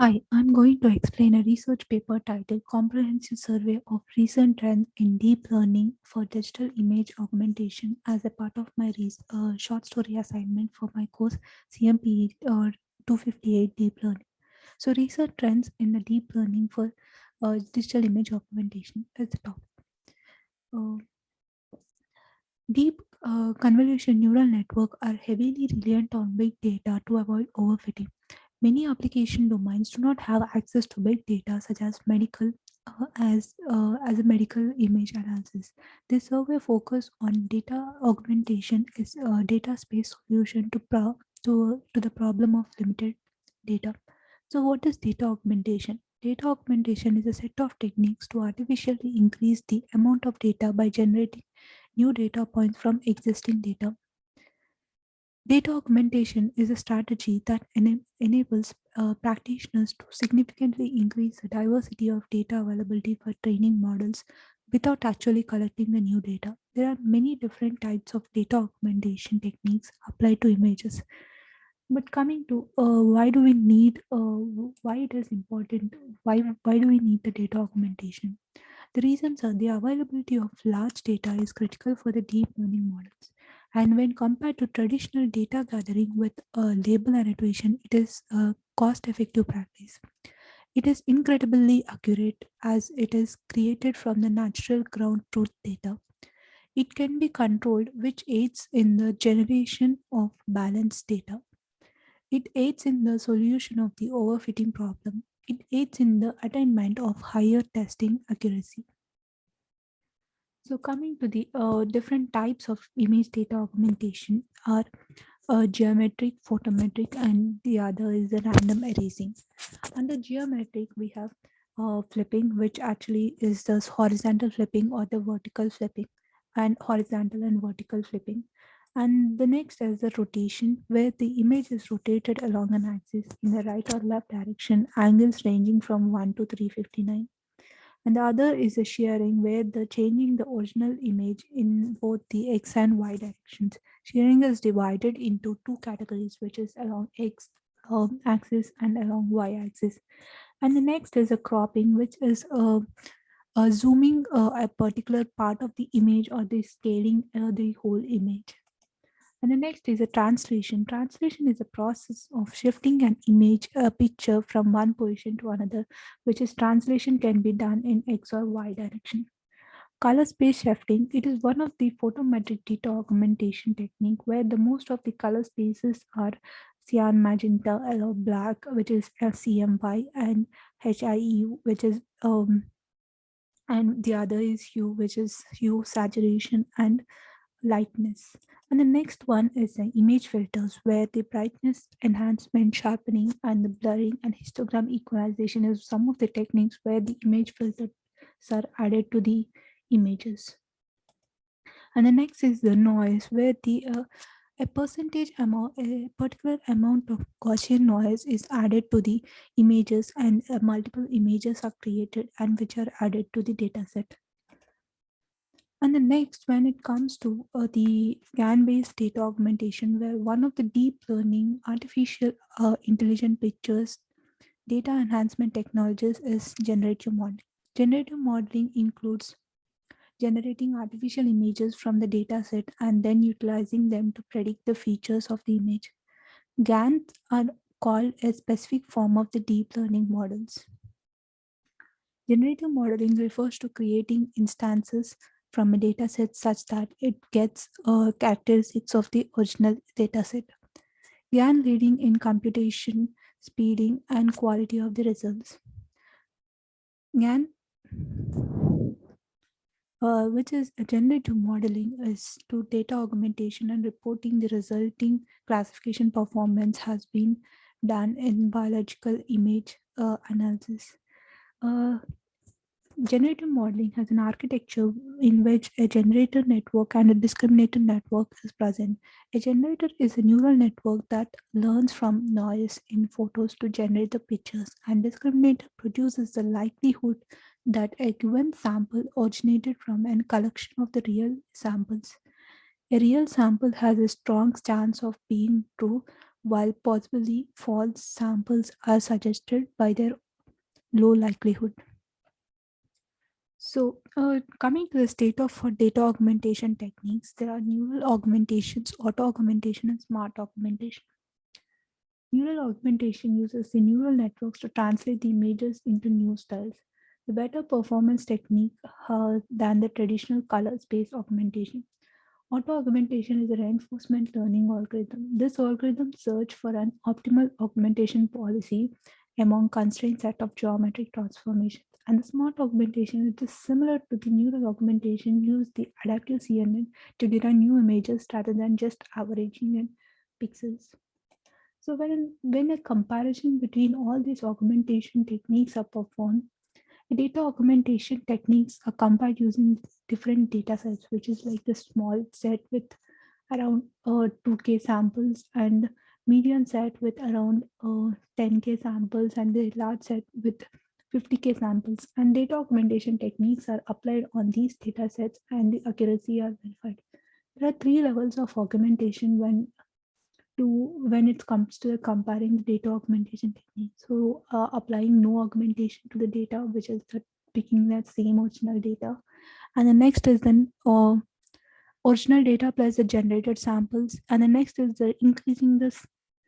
Hi, I'm going to explain a research paper titled Comprehensive Survey of Recent Trends in Deep Learning for Digital Image Augmentation as a part of my short story assignment for my course CMPE or 258 Deep Learning. So, recent trends in the deep learning for digital image augmentation is the topic. Uh, Deep convolution neural network are heavily reliant on big data to avoid overfitting. Many application domains do not have access to big data, such as medical, as a medical image analysis. This survey focus on data augmentation is a data space solution to the problem of limited data. So, what is data augmentation? Data augmentation is a set of techniques to artificially increase the amount of data by generating new data points from existing data. Data augmentation is a strategy that enables practitioners to significantly increase the diversity of data availability for training models without actually collecting the new data. There are many different types of data augmentation techniques applied to images. But coming to why it is important, why do we need the data augmentation? The reasons are the availability of large data is critical for the deep learning models. And when compared to traditional data gathering with label annotation, it is a cost effective practice. It is incredibly accurate as it is created from the natural ground truth data. It can be controlled, which aids in the generation of balanced data. It aids in the solution of the overfitting problem. It aids in the attainment of higher testing accuracy. So coming to the different types of image data augmentation are geometric, photometric, and the other is the random erasing. Under geometric, we have flipping, which actually is the horizontal flipping or the vertical flipping, and horizontal and vertical flipping. And the next is the rotation, where the image is rotated along an axis in the right or left direction, angles ranging from 1 to 359. And the other is a shearing, where the changing the original image in both the x and y directions. Shearing is divided into two categories, which is along x axis and along y axis. And the next is a cropping, which is a zooming a particular part of the image or the scaling the whole image. And the next is a translation. Translation is a process of shifting an image, a picture from one position to another, which is translation can be done in X or Y direction. Color space shifting, it is one of the photometric data augmentation technique where the most of the color spaces are cyan, magenta, yellow, black, which is CMY, and HIU, which is and the other is hue, which is hue, saturation, and lightness. And the next one is the image filters, where the brightness enhancement, sharpening, and the blurring and histogram equalization is some of the techniques where the image filters are added to the images. And the next is the noise, where a particular amount of Gaussian noise is added to the images, and multiple images are created and which are added to the dataset. And the next, when it comes to the GAN-based data augmentation, where one of the deep learning artificial intelligent pictures data enhancement technologies is generative modeling. Generative modeling includes generating artificial images from the dataset and then utilizing them to predict the features of the image. GANs are called a specific form of the deep learning models. Generative modeling refers to creating instances from a dataset such that it gets characteristics of the original dataset. GAN leading in computation, speeding, and quality of the results. GAN, which is a generative modeling, is to data augmentation and reporting the resulting classification performance has been done in biological image analysis. Uh, Generative modeling has an architecture in which a generator network and a discriminator network is present. A generator is a neural network that learns from noise in photos to generate the pictures, and discriminator produces the likelihood that a given sample originated from a collection of the real samples. A real sample has a strong chance of being true, while possibly false samples are suggested by their low likelihood. So, coming to the state of data augmentation techniques, there are neural augmentations, auto augmentation, and smart augmentation. Neural augmentation uses the neural networks to translate the images into new styles. The better performance technique than the traditional color-based augmentation. Auto augmentation is a reinforcement learning algorithm. This algorithm search for an optimal augmentation policy among constrained set of geometric transformations. And the smart augmentation, which is similar to the neural augmentation, use the adaptive CNN to derive new images rather than just averaging in pixels. So when a comparison between all these augmentation techniques are performed, data augmentation techniques are compared using different data sets, which is like the small set with around 2K samples and medium set with around 10K samples and the large set with 50K samples. And data augmentation techniques are applied on these data sets and the accuracy are verified. There are three levels of augmentation when it comes to comparing the data augmentation technique. So applying no augmentation to the data, which is the picking that same original data. And the next is then original data plus the generated samples. And the next is the increasing the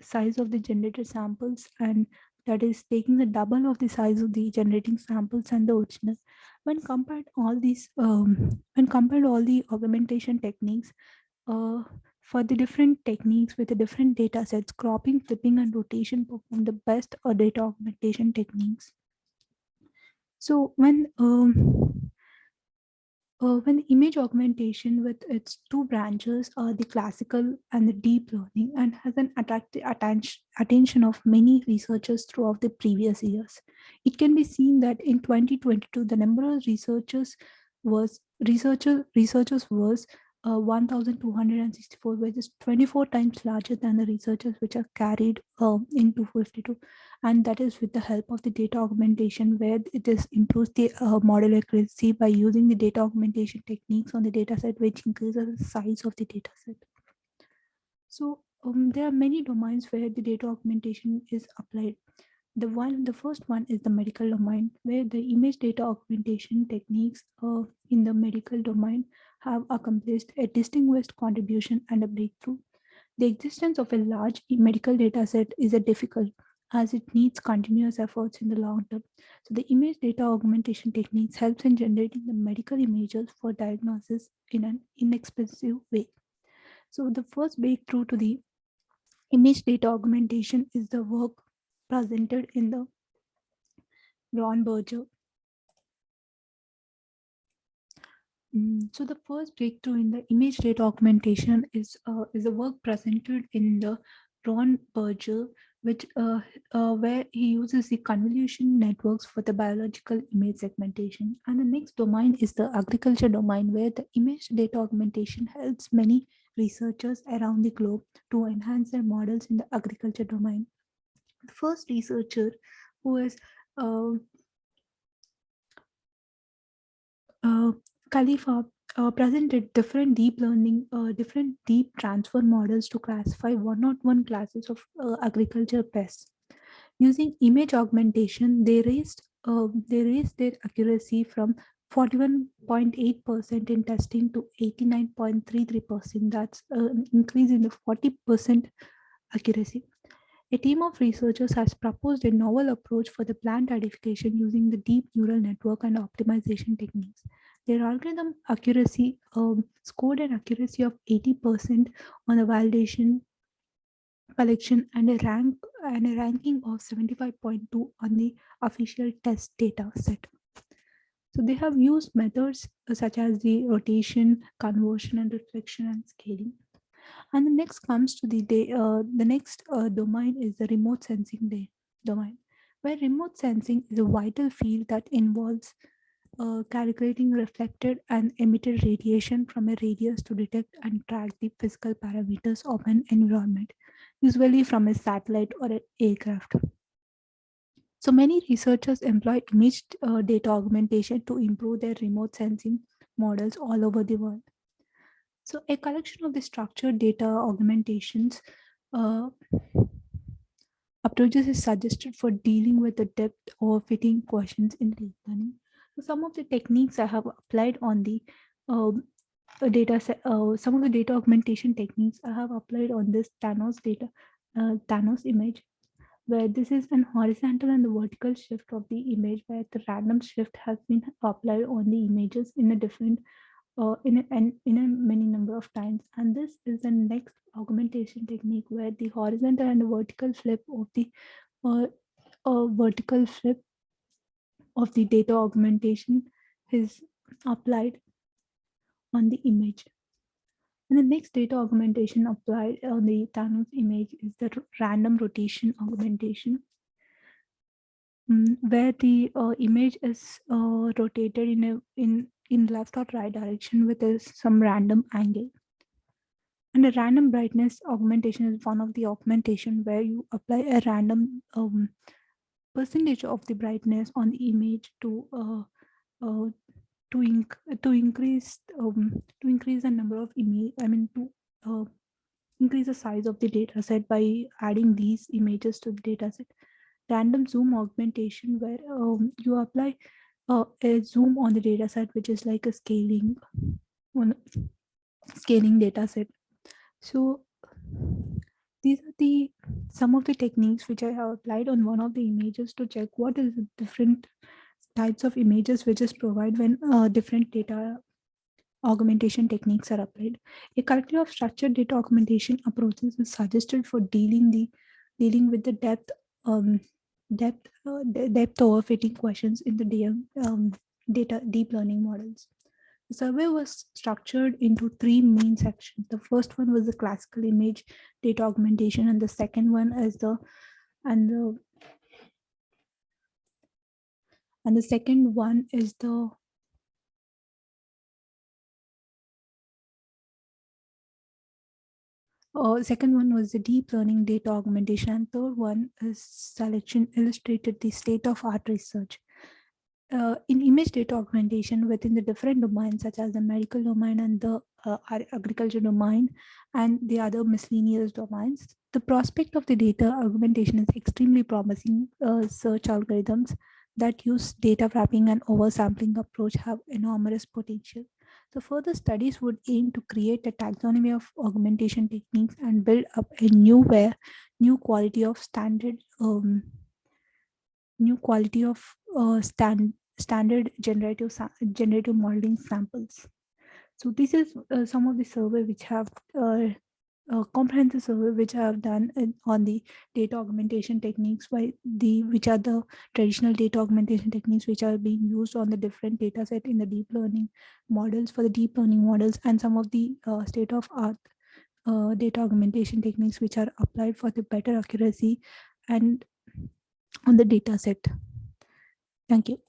size of the generated samples, and that is taking the double of the size of the generating samples and the original. When compared all the augmentation techniques, uh, for the different techniques with the different data sets, cropping, flipping, and rotation perform the best data augmentation techniques. So when image augmentation with its two branches are the classical and the deep learning and has an attracted attention of many researchers throughout the previous years. It can be seen that in 2022, the number of researchers was 1,264, which is 24 times larger than the researchers which are carried in 252, and that is with the help of the data augmentation, where it is improves the model accuracy by using the data augmentation techniques on the data set, which increases the size of the data set. So there are many domains where the data augmentation is applied. The first one is the medical domain, where the image data augmentation techniques in the medical domain have accomplished a distinguished contribution and a breakthrough. The existence of a large medical data set is a difficult, as it needs continuous efforts in the long term. So the image data augmentation techniques helps in generating the medical images for diagnosis in an inexpensive way. So the first breakthrough to the image data augmentation is the work presented in the Ron Berger. So the first breakthrough in the image data augmentation is a work presented in the Ron Berger, which where he uses the convolution networks for the biological image segmentation. And the next domain is the agriculture domain, where the image data augmentation helps many researchers around the globe to enhance their models in the agriculture domain. The first researcher who is uh, uh, Khalifa presented different deep transfer models to classify 101 classes of agriculture pests. Using image augmentation, they raised their accuracy from 41.8% in testing to 89.33%. That's an increase in the 40% accuracy. A team of researchers has proposed a novel approach for the plant identification using the deep neural network and optimization techniques. Their algorithm accuracy scored an accuracy of 80% on the validation collection and a ranking of 75.2 on the official test data set. So they have used methods such as the rotation, conversion, and reflection and scaling. And the next comes to the next domain is the remote sensing domain, where remote sensing is a vital field that involves calculating reflected and emitted radiation from a radius to detect and track the physical parameters of an environment, usually from a satellite or an aircraft. So many researchers employ image data augmentation to improve their remote sensing models all over the world. So a collection of the structured data augmentations uh, approaches is suggested for dealing with the depth or fitting questions in deep learning. So some of the techniques I have applied on the um, data set, some of the data augmentation techniques I have applied on this Thanos image, where this is an horizontal and the vertical shift of the image, where the random shift has been applied on the images in a different in a many number of times. And this is the next augmentation technique, where the horizontal and vertical flip of the uh, vertical flip of the data augmentation is applied on the image. And the next data augmentation applied on the Thanos image is the random rotation augmentation, where the image is rotated in left or right direction with some random angle. And a random brightness augmentation is one of the augmentation where you apply a random percentage of the brightness on the image uh, to increase the number of image. I mean to uh, increase the size of the data set by adding these images to the data set. Random zoom augmentation, where you apply a zoom on the data set, which is like a one scaling data set. So these are the some of the techniques which I have applied on one of the images to check what is the different types of images which is provide when different data augmentation techniques are applied. A collective of structured data augmentation approaches is suggested for dealing with the depth overfitting questions in the data deep learning models. The survey was structured into three main sections. The first one was the classical image data augmentation, and the second one is and the and the second one is the second one was the deep learning data augmentation, and third one is selection illustrated the state of art research. In image data augmentation within the different domains, such as the medical domain and the agriculture domain and the other miscellaneous domains, the prospect of the data augmentation is extremely promising. Search algorithms that use data wrapping and oversampling approach have enormous potential. So further studies would aim to create a taxonomy of augmentation techniques and build up a new quality of standard generative modeling samples. So this is some of the survey which have comprehensive survey which I have done on the data augmentation techniques, which are the traditional data augmentation techniques which are being used on the different data set in the deep learning models for the deep learning models, and some of the state of art data augmentation techniques which are applied for the better accuracy and on the data set. Thank you.